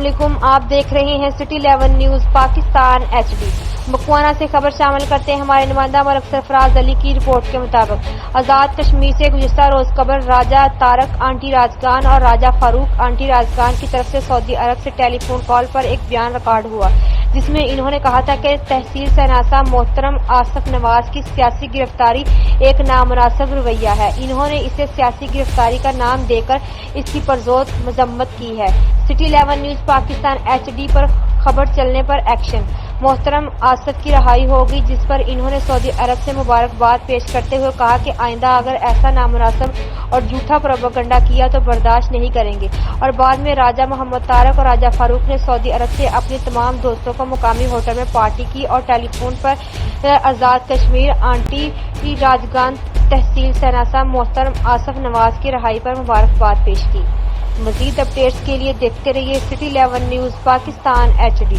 अस्सलामुअलैकुम, आप देख रहे हैं city 11 news Pakistan HD। Makwana से खबर शामिल करते हैं हमारे नुमाइंदा मलिक सरफराज अली की रिपोर्ट के मुताबिक आजाद कश्मीर से गुज़िश्ता रोज कबल राजा तारक आंटी राजगान और राजा फारूक आंटी राजगान की तरफ से सऊदी अरब से टेलीफोन कॉल पर एक बयान रिकॉर्ड हुआ, जिसमें इन्होंने कहा था कि तहसील शहनासा मोहतरम आसफ नवाज की सियासी गिरफ्तारी एक नामुनासिब रवैया है। इन्होंने इसे सियासी गिरफ्तारी का नाम देकर इसकी परजोर मजम्मत की है। सिटी 11 न्यूज पाकिस्तान HD पर खबर चलने पर एक्शन। मोहतरम आसफ की रहाई होगी, जिस पर इन्होंने सऊदी अरब से मुबारकबाद पेश करते हुए कहा कि आइंदा अगर ऐसा नामुनासिब और झूठा प्रोपेगेंडा किया तो बर्दाश्त नहीं करेंगे। और बाद में राजा मोहम्मद तारक और राजा फारूक ने सऊदी अरब से अपने तमाम दोस्तों को मुकामी होटल में पार्टी की और टेलीफोन पर आजाद कश्मीर आंटी राजगान तहसील शहनासा मोहतरम आसफ नवाज की रहाई पर मुबारकबाद पेश की। मजीद अपडेट्स के लिए देखते रहिए सिटी 11 न्यूज पाकिस्तान HD।